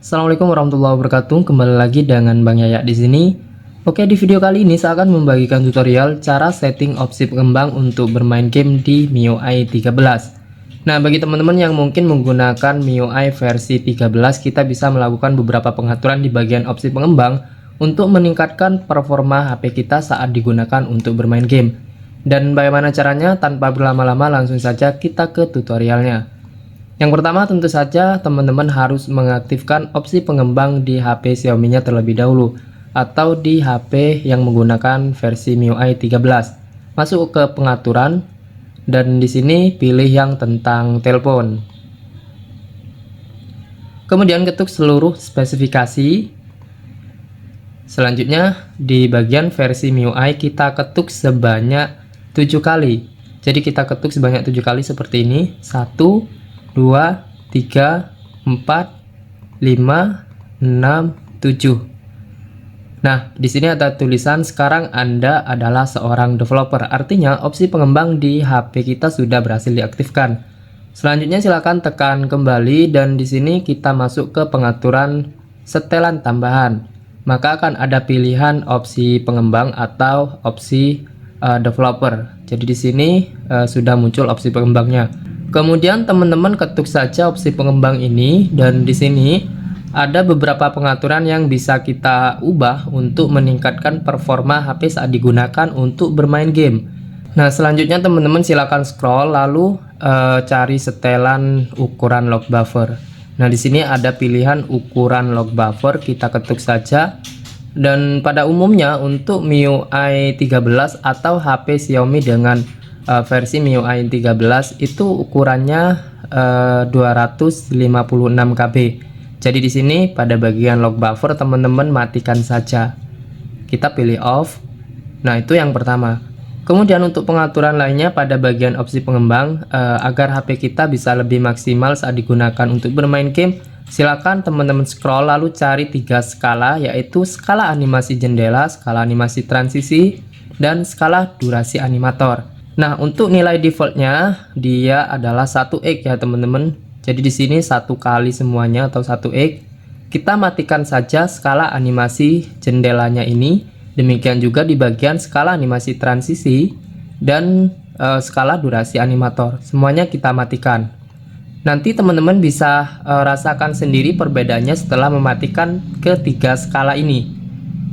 Assalamualaikum warahmatullahi wabarakatuh. Kembali lagi dengan Bang Yaya di sini. Oke, di video kali ini saya akan membagikan tutorial cara setting opsi pengembang untuk bermain game di MIUI 13. Nah, bagi teman-teman yang mungkin menggunakan MIUI versi 13, kita bisa melakukan beberapa pengaturan di bagian opsi pengembang untuk meningkatkan performa HP kita saat digunakan untuk bermain game. Dan bagaimana caranya? Tanpa berlama-lama langsung saja kita ke tutorialnya. Yang pertama tentu saja teman-teman harus mengaktifkan opsi pengembang di HP Xiaomi-nya terlebih dahulu atau di HP yang menggunakan versi MIUI 13. Masuk ke pengaturan dan di sini pilih yang tentang telepon. Kemudian ketuk seluruh spesifikasi. Selanjutnya di bagian versi MIUI kita ketuk sebanyak 7 kali. Jadi kita ketuk sebanyak 7 kali seperti ini. 1 2, 3, 4, 5, 6, 7. Nah, di sini ada tulisan sekarang Anda adalah seorang developer. Artinya opsi pengembang di HP kita sudah berhasil diaktifkan. Selanjutnya silakan tekan kembali dan di sini kita masuk ke pengaturan setelan tambahan. Maka akan ada pilihan opsi pengembang atau opsi developer. Jadi di sini sudah muncul opsi pengembangnya. Kemudian teman-teman ketuk saja opsi pengembang ini dan di sini ada beberapa pengaturan yang bisa kita ubah untuk meningkatkan performa HP saat digunakan untuk bermain game. Nah, selanjutnya teman-teman silakan scroll lalu cari setelan ukuran lock buffer. Nah, di sini ada pilihan ukuran lock buffer, kita ketuk saja. Dan pada umumnya untuk MIUI 13 atau HP Xiaomi dengan versi MIUI 13 itu ukurannya 256 KB. Jadi di sini pada bagian lock buffer teman-teman matikan saja. Kita pilih off. Nah, itu yang pertama. Kemudian untuk pengaturan lainnya pada bagian opsi pengembang agar HP kita bisa lebih maksimal saat digunakan untuk bermain game, silakan teman-teman scroll lalu cari 3 skala, yaitu skala animasi jendela, skala animasi transisi, dan skala durasi animator. Nah, untuk nilai defaultnya dia adalah 1x ya teman-teman. Jadi di sini 1 kali semuanya atau 1x. Kita matikan saja skala animasi jendelanya ini. Demikian juga di bagian skala animasi transisi dan skala durasi animator. Semuanya kita matikan. Nanti teman-teman bisa rasakan sendiri perbedaannya setelah mematikan ketiga skala ini.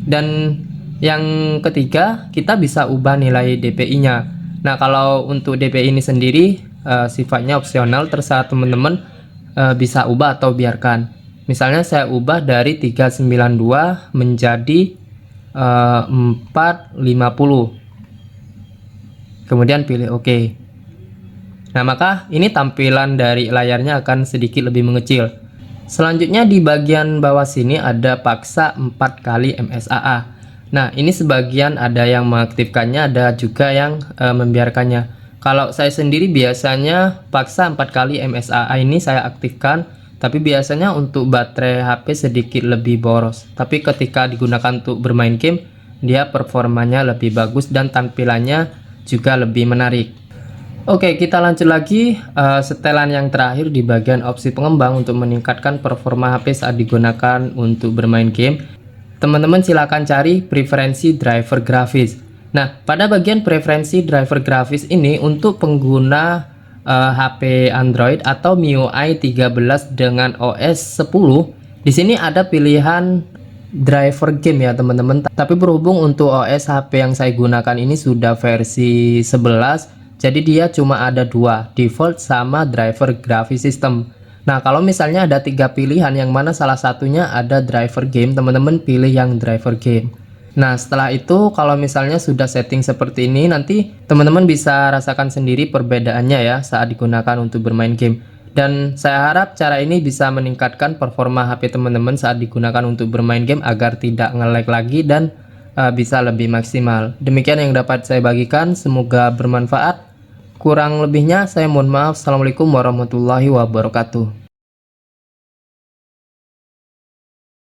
Dan yang ketiga, kita bisa ubah nilai DPI-nya. Nah, kalau untuk DPI ini sendiri sifatnya opsional, terserah teman-teman bisa ubah atau biarkan. Misalnya saya ubah dari 392 menjadi 450. Kemudian pilih OK. Nah, maka ini tampilan dari layarnya akan sedikit lebih mengecil. Selanjutnya di bagian bawah sini ada paksa 4 kali MSAA. Nah, ini sebagian ada yang mengaktifkannya, ada juga yang membiarkannya. Kalau saya sendiri biasanya paksa 4 kali MSAA ini saya aktifkan, tapi biasanya untuk baterai HP sedikit lebih boros. Tapi ketika digunakan untuk bermain game, dia performanya lebih bagus dan tampilannya juga lebih menarik. Oke, kita lanjut lagi setelan yang terakhir di bagian opsi pengembang untuk meningkatkan performa HP saat digunakan untuk bermain game. Teman-teman silakan cari preferensi driver grafis. Nah, pada bagian preferensi driver grafis ini untuk pengguna HP Android atau MIUI 13 dengan OS 10, di sini ada pilihan driver game ya teman-teman. Tapi berhubung untuk OS HP yang saya gunakan ini sudah versi 11, jadi dia cuma ada 2, default sama driver graphics system. Nah, kalau misalnya ada 3 pilihan yang mana salah satunya ada driver game, teman-teman pilih yang driver game. Nah, setelah itu kalau misalnya sudah setting seperti ini, nanti teman-teman bisa rasakan sendiri perbedaannya ya saat digunakan untuk bermain game. Dan saya harap cara ini bisa meningkatkan performa HP teman-teman saat digunakan untuk bermain game agar tidak nge-lag lagi dan bisa lebih maksimal. Demikian yang dapat saya bagikan, semoga bermanfaat. Kurang lebihnya saya mohon maaf. Assalamualaikum warahmatullahi wabarakatuh.